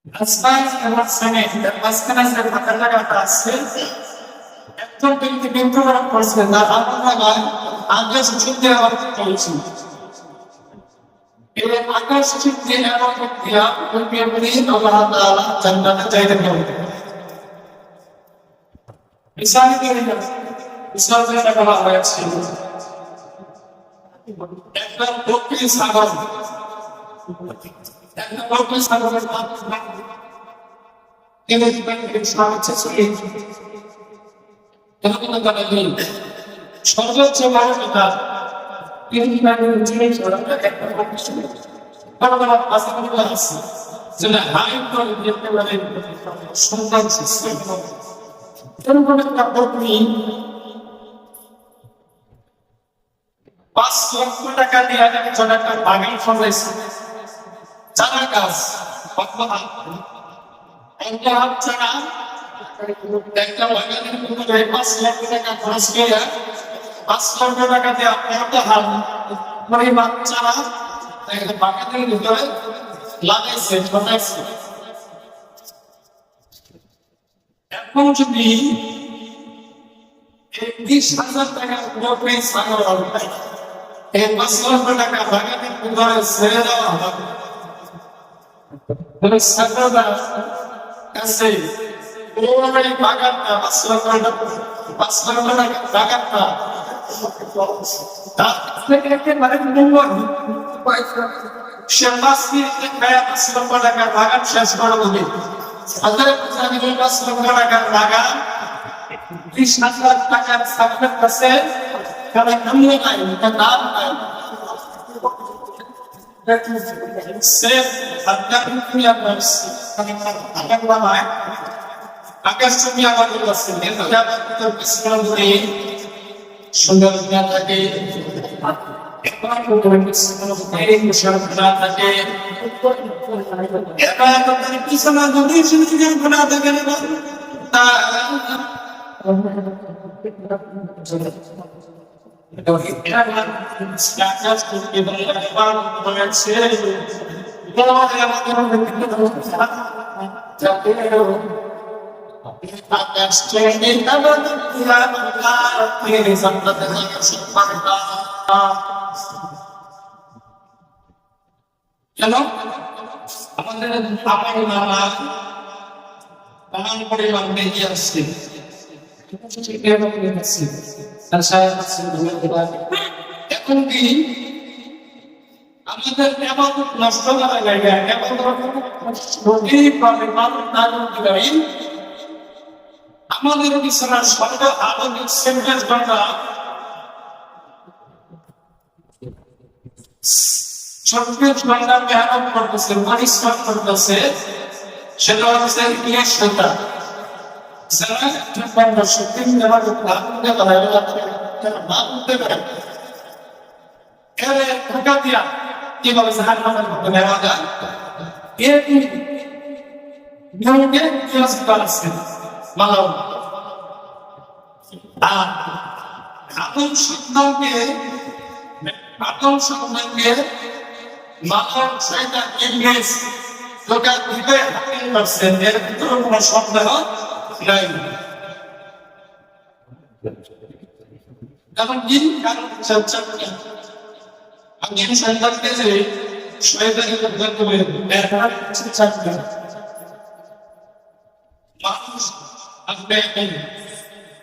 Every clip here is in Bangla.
মাঝখানে মাঝখানে যে ফাঁকা জায়গাটা আছে একদম কিন্তু করা করছে না আমার জায়গায় আকাশ চিনতে আমার চলছে এই আকাশ চিনতে আমার দিয়া ওই আল্লাহ তাআলা জান্নাতে যাইতে বলতে মিসাল করে মিসাল করে বলা হয়েছে একটা বকরি ছাগল একটা বকরি ছাগলের সর্বোচ্চ বড় কথা টাকা দিয়ে একটা বাগান সাজাইছে চারা গাছ একটা চারা একটা বাগানের মধ্যে 5 লাখ টাকা খরচ করে 5 লক্ষ টাকা দিয়ে একটা হাল মানে বাচ্চারা একটা বাগানের ভিতরে লাগাইছে ছোটাইছে এখন যদি 30,000 টাকা উপরে ছাগল এই 5 লক্ষ টাকা বাগানের ভিতরে ছেড়ে দেওয়া হবে তাহলে ছাগলটা কাছে ওই বাগানটা 5 লক্ষ টাকা বাগানটা সে 5 মিনিটে খায়া 5 লক্ষ টাকা বাগান শেষ করে দেবে 5 লক্ষ টাকার বাগান 30,000 টাকার ছাগলের কাছে কারণ মূল্য নাই দাম নাই আকাশ তুমি আমাদের কাছে সুন্দর থাকে পিছনে যদি সুন্দর গুণা থাকে কেন আমাদের আমার নানা নানান পরিবার বেরিয়ে আসছে এখন কি আমাদের এমন নষ্ট করা জায়গা এমন আমাদের বিছানার সর্ব আধুনিক সেন্টেন্স বাংলা চব্বিশ ঘন্টা মেহনত করতেছে পরিশ্রম করতেছে সেটা হচ্ছে ইংলিশটা কিভাবে নেওয়া যায় আদম সন্তানকে মানব সেটা ইংলিশ লোকের ভিতরে হাকিম করছেন এর ভিতরে কোনো সন্দেহ নাই কারণ কি কারণ আমি সন্তানকে যে শয়তানি মানুষ আপনি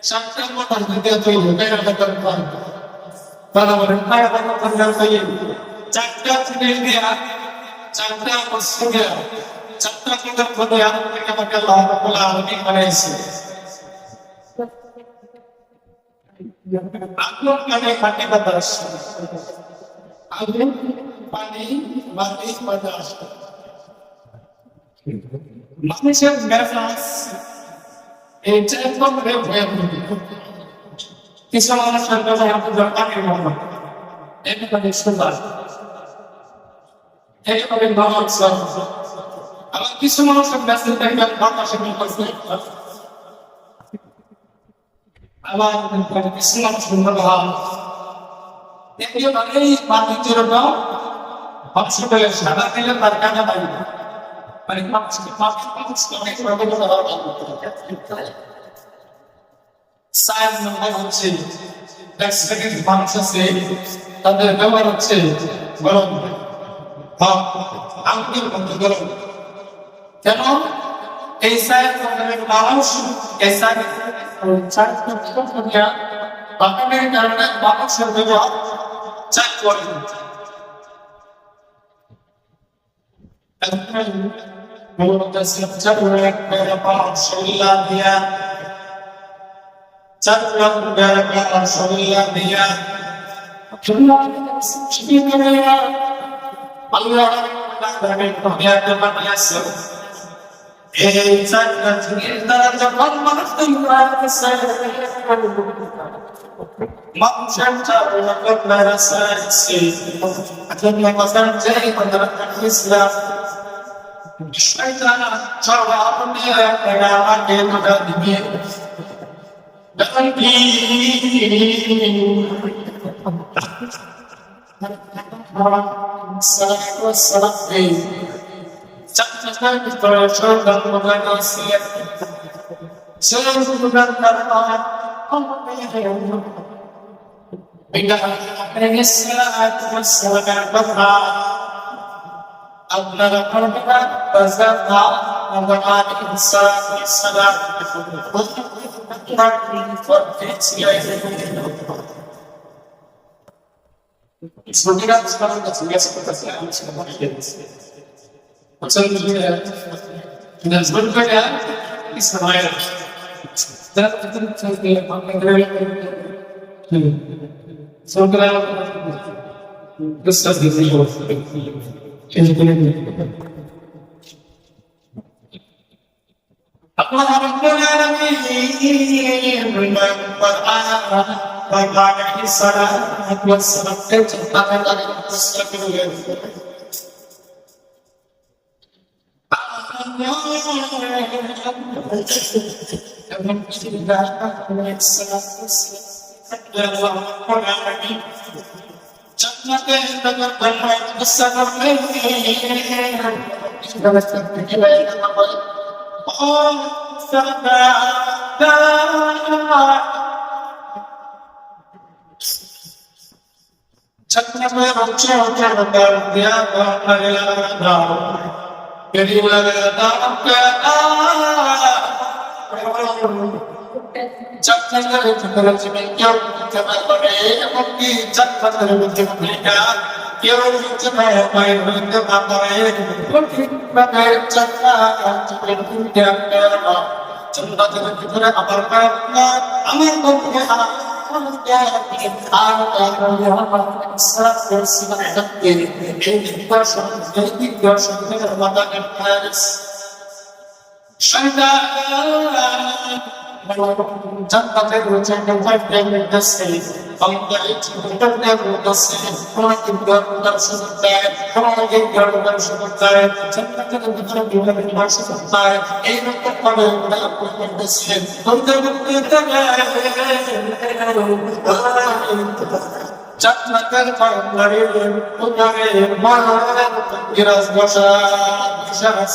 চারটা মোটর দিতে তৈরি তারা বলেন চারটা থেকে দেয়া চারটা বস্তু দেয়া চারটা কিতাব করে আমাকে আল্লাহ রাব্বুল আলামিন বানাইছে আগুন মানে খাটে বাতাস আগুন পানি মাটি বাতাস মানুষের মেজাজ এইটা একদম কিছু মানুষের মেজাজ আমাদের পানির মতো একেবারে সুন্দর একেবারে ভালো আবার কিছু মানুষের মেজাজ দেখবেন বাতাসে আবার কিছু মানুষের মেজাজ একেবারেই মাটির জন্য হসপিটালে সাদা দিলে তার কাটা পাইবে মানে মানুষকে অনেক রকমের সায়েন্স নম্বর হচ্ছে এক সেকেন্ড মানুষ আছে তাদের ব্যবহার হচ্ছে গরম আঙ্গুলের মধ্যে গরম কেন এই সায়েন্স নম্বরের মানুষ এই সায়েন্স বাগানের কারণে মানুষের ব্যবহার চাই করে Islam Syaitan coba menyelenggarakan dengan আপনারা করবেন বাজাতা আমাদের ইনসান সালাম Semoga sekarang sudah seperti yang dan sebenarnya Israel dan itu semoga besar di Allah Rabbul Alamin bagaimana Israel wassalam tentang Israel Jannate dengan bermain besar Oh, Jannate berjalan dia Jangan berjangan dengan dosa, kalau itu berjangan dosa, kalau itu berjangan sebentar, kalau itu berjangan sebentar, jangan berjangan sebentar. Ini kepada berjangan dosa, untuk berjangan. Jangan terpandang dari mana kiras dosa, kiras.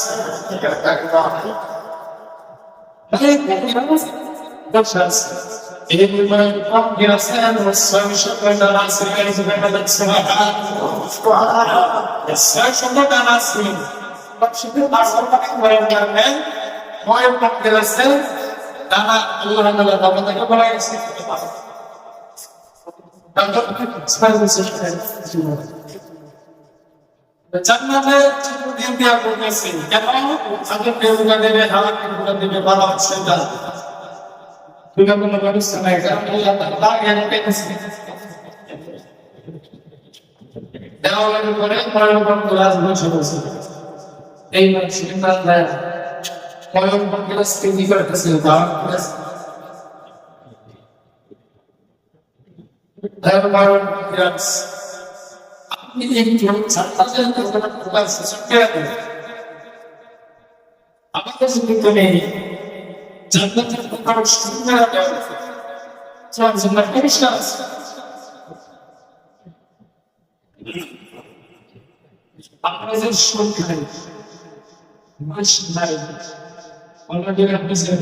Ini memang dirasa sesuatu dan asli yang sebenarnya sangat sesuatu dan asli. Tapi asal pakai bayangkan, mau yang dirasa karena Allah adalah dapat kita boleh sih. Dan sebenarnya sesuatu. Jangan yang dia punya sih. Kalau ada dia bukan dia halak bukan dia balak sedang. Juga mengenai senaikkan Allah tak yang penting. Dan orang yang orang kelas macam macam mana? Orang kelas tinggi berkesan. Dan orang kelas ini yang catatan bukan sesuatu. Apa sebetulnya? Catatan bukan sesuatu. Sebenarnya ikhlas. Apa sesuatu? বয়স নাই অলরেডি রাখতেছে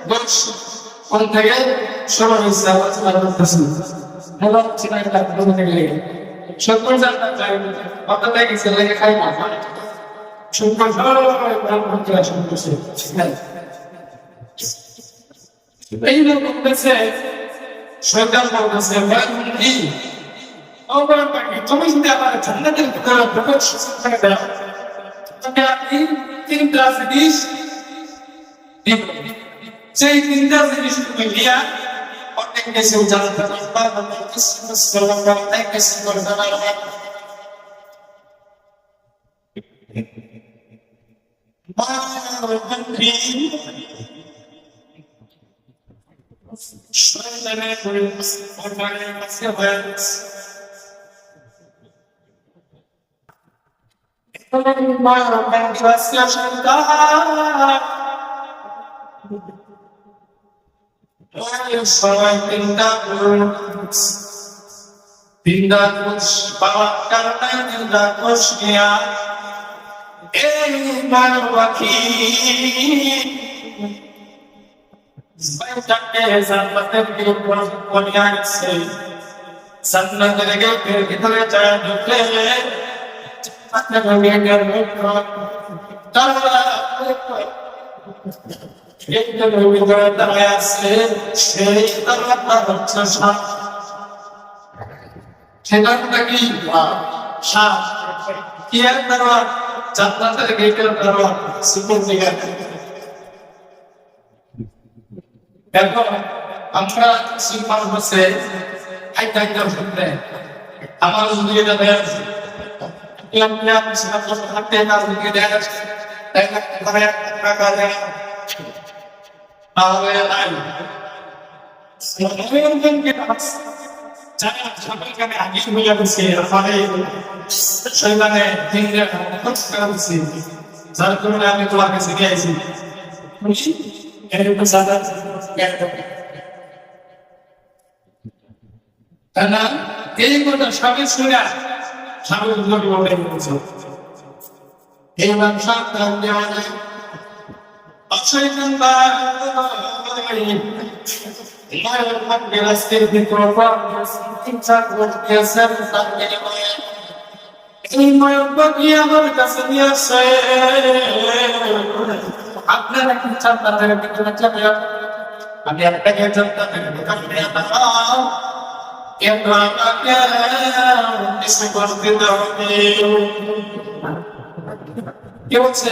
বয়স কোন থেকে 16 হয়েছে আবার করতেছি হ্যালো চিনাইটা কোন থেকে সকল জানতে চাই কথা দেখেছে লেগে খাই না সকল শুনতেছে এই লোক বলতেছে শয়তান বলতেছে কি তুমি যদি আমার জান্নাতের ভিতরে প্রবেশ করে দাও তবে আপনি তিনটা জিনিস সেই তিনটা জিনিস তুমি নিয়ে অনেক কিছু জানতে অনেক কিছু করতে পারবে Tindak bawa karena tindak kusnya marwaki Sebaiknya zanmater di ponian se Sanna terge kita jadi ke Cepatnya mengejar mereka Tara Kita berbicara terasa Syaitan terasa Syaitan lagi Syah Ia terus Jangan tergegar terus Sipun juga Kalau আমরা সিম্পল বসে হাইটা করতে আমার যদি এটা দেয় আমি সাহায্য করতে না যদি দেয় তাই না করে টাকা দেয় তাহলে নাই মনোরঞ্জন কি কাজ জানি সবাইকে আগে হয়ে যাচ্ছে আমাদের শৈলানে দিনে খরচ করছি যার কারণে আমি তোমার কাছে গিয়েছি খুশি এরকম সাদা karena ini kota shabit sudah shabit itu boleh muncul ini bangsa dan dia asyik tentang Iman belastir di korban Tinsak berbiasa tentang ini moyang bagi yang berkasihnya saya আপনারা কি চান তাদের ভিতরে যাবে আমি আপনাকে জানতে চাই কিন্তু আমাকে এসে করতে হবে কি বলছে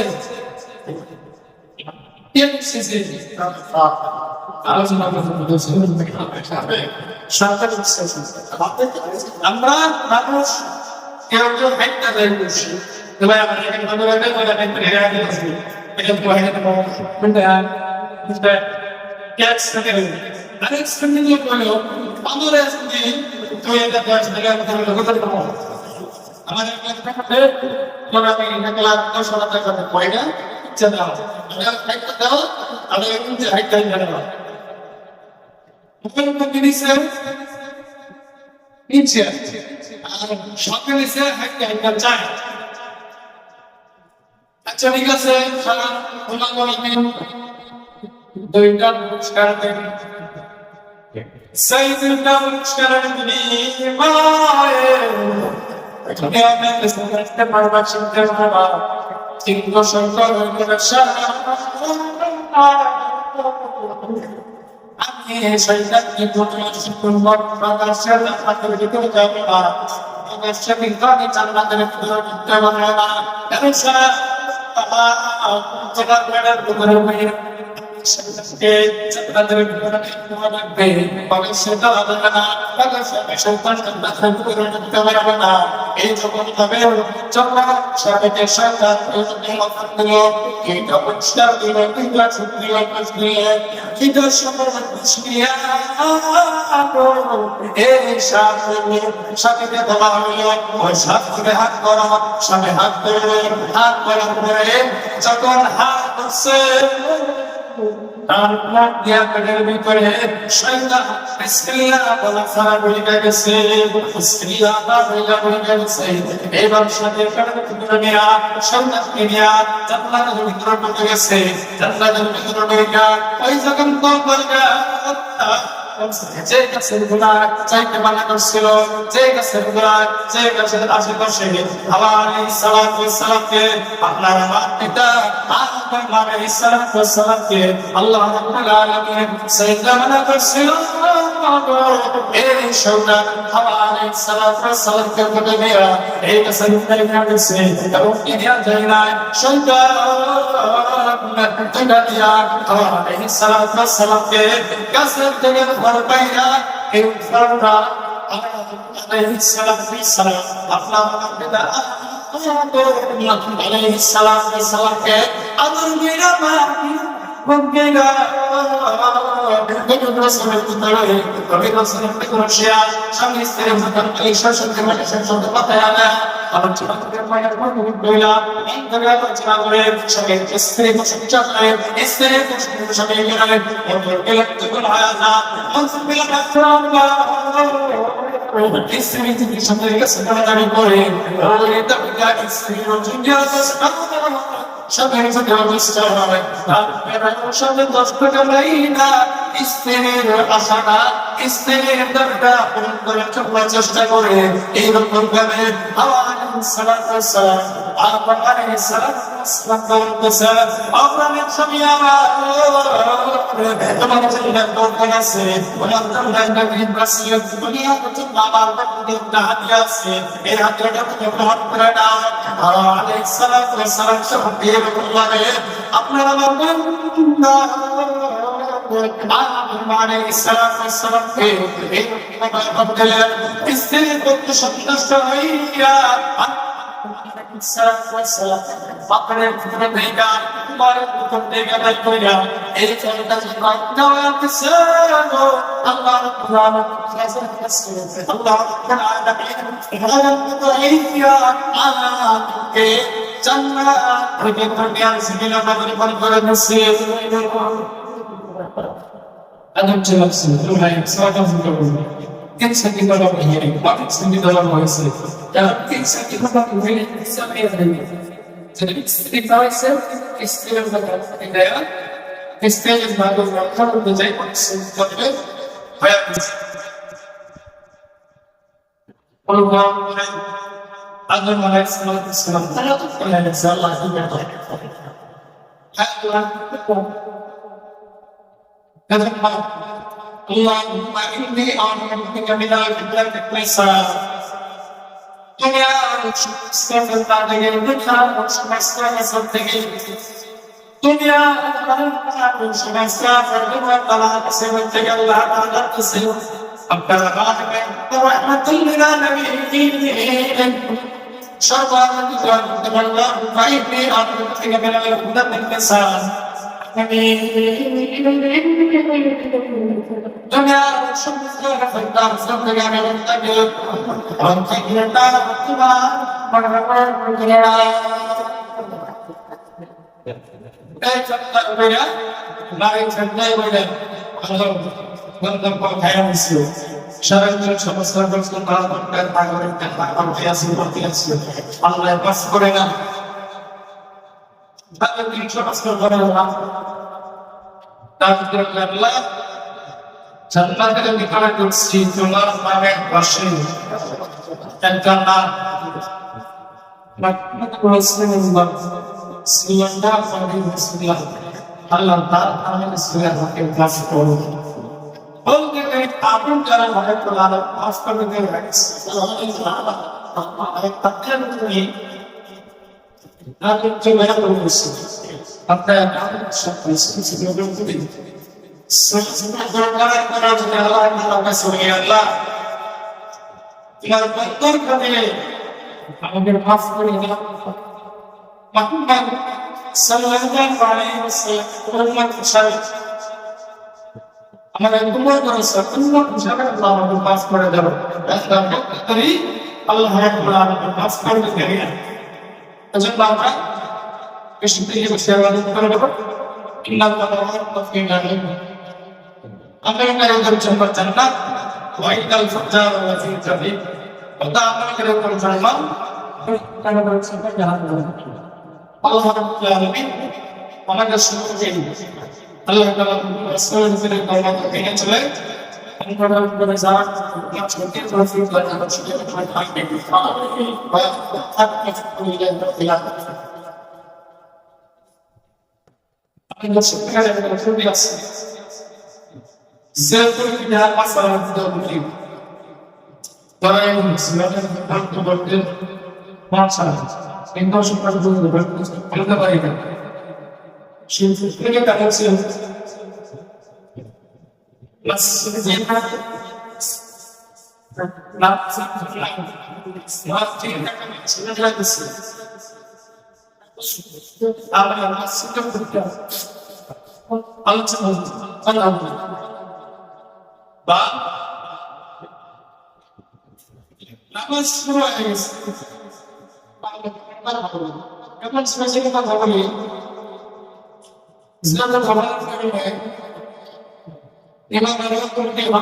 কি বলছে আলোচনা আমরা মানুষ কেউ কেউ হাইটটা দেয় করছি তবে আমার এখানে Kita buahnya mau benda, kita catch sekali. Ada sebenarnya kalau pandora sendiri itu yang dapat sebagai betul betul betul. Amalan kita kalau ini kalau kita sholat kita buahnya jangan. Ada height kita, ada yang height kita jangan. Bukan begini sih. Ini sih. Sholat ini sih height kita jangan. আচ্ছা ঠিক আছে সারা ওনাকে দুইটা পুরস্কার দেন সাইদুল্লাহ পুরস্কার বিনিময়ে এখানে আমি দেখতে পারবা চিন্তা করবা তিনটো সরকার আমি শয়তানকে প্রতিরোধ করব প্রকাশ্যে আপনাদের ভিতরে যাব না প্রকাশ্যে বিজ্ঞানী জান্নাতের ভিতরে ঢুকতে পারবে না কারণ সারা जगह बड़ा दुकान में के जगह दुकान में बगल से तो आना बगल से शैतान का दखल करने का बना ये जो कोई तबे चला शायद के शैतान ने मौका दिया कि तो पुष्टा दिया कि क्लास दिया कुछ दिया कि तो शबर कुछ दिया ए शादी के दवा हुआ और साथ में हाथ करो साथ हाथ करो যখন হাত তার নাক দিয়া পেটের ভিতরে শয়তান বিসমিল্লাহ বলা ছাড়া বইটা গেছে, বিসমিল্লাহ বইটা গেছে। এবার সাথে পেটের ভিতরে নিয়া শয়তানকে নিয়া জান্নাতের ভিতরে ঢুকে গেছে। জান্নাতের ভিতরে ঢুকে ওই যখন বলগা যে গাছের গোড়া চাইতে মানা করছিল, যে গাছের গোড়া যে গাছের আশেপাশে আল্লাহ আলাইহিস সালামকে আপনার আমার পিতা আদম আলাইহিস সালামকে আল্লাহ রাব্বুল আলামিন সাইয়্যিদা মানা করছিল। এই শয়তান আল্লাহ আলাইহিস সালামকে বলে দেয়া এই গাছের গোড়ায় গেছে এবং ইয়া যায় না শয়তান দিয়া আল্লাহ আলাইহিস সালামকে গাছের থেকে পাইরা এই ফলটা আলাইহিস সালাম আপনার পিতা আলাইহিস সালামকে আদর কইরা বঙ্গেগা স্বামী স্ত্রীর মতন এই শাসনকে মানে শাসনকে মাথায় আনা আলোচনা করে আলোচনা করে সবাই স্ত্রী প্রশংসা করে স্ত্রী প্রশংসা করে স্ত্রী থেকে সবাই দাবি করে সবাই সাথে অবস্থা হয় সাথে কষ্ট করে না স্ত্রীর আশাটা স্ত্রীর দরকার পূরণ করার চলার চেষ্টা করে এইরকম ভাবে তোমার দরকার আছে আছে এই হাতটা গ্রহণ করে না আপনারা স্ত্রীর পক্ষে সন্তুষ্ট হইয়া Insan dalam ini, insan di dalam bahasa, dan insan di dalam ini sama yang jadi istri bahasa, istri yang berkata dia, istri yang bagus kalau menjadi manusia betul, baik. Allah agar manusia Islam, Allah salah tidak tahu. Allah Allahumma inni a'udzubika min al-fitnati wal-fasad. Dunia sebentar lagi kita semesta lagi. Dunia semesta berdua kalau sebentar Allah akan kesini. Rahmatul lil alamin. Syarwan dengan Allah wa inni a'udzubika min al-fitnati wal-fasad. Dunia semesta tentang segala yang orang kita Tuhan berkata, cerita beda, lain cerita beda. Kalau bertemu kayak musuh, syaratnya semesta bersekolah dan tangan dan tangan biasa. Allah pas korena. Tapi kita semesta korena. Tak terlalu Jangan kita dikatakan kursi cuma pakai kursi dan karena Muslim Sembilan Sembilan Allah Taala Sembilan pakai kursi pun. Boleh kita apun cara pakai pelana masker dengan rex. Takkan ini nanti coba yang kursi. Apa yang sampai sebelum itu. Sebenarnya Allah melakukan surga Allah. Tinggal betul kami agar maaf berinya. Muhammad Sallallahu Alaihi Wasallam umat syariat. Amal yang kumur dosa umat syariat Allah maaf berinya. Dan dari Allah maaf berinya. Jangan lupa kesulitan bersama dengan إنك لغفور رحيم أمرنا يوم جنب الجنة وإن الفجار لفي جحيم وتعمل يوم الجنة كان برسالة جهنم الله رب العالمين আমাদের সকলকে আল্লাহ তাআলা রাসূলের ফিরে কওয়া থেকে চলে আমরা বলে যাক আজকে তৌফিক দান করুন থাকবে বা থাকবে আমরা সকলে রাসূলের কাছে সেলফুল বিহার মাসালা দিতে তারাই মুসলিমদের বলতে বলতে মাসালা কিন্তু সকাল বলতে পারি না Scientifica canzone la sirena la sirena Islam dan Quran ini memang ada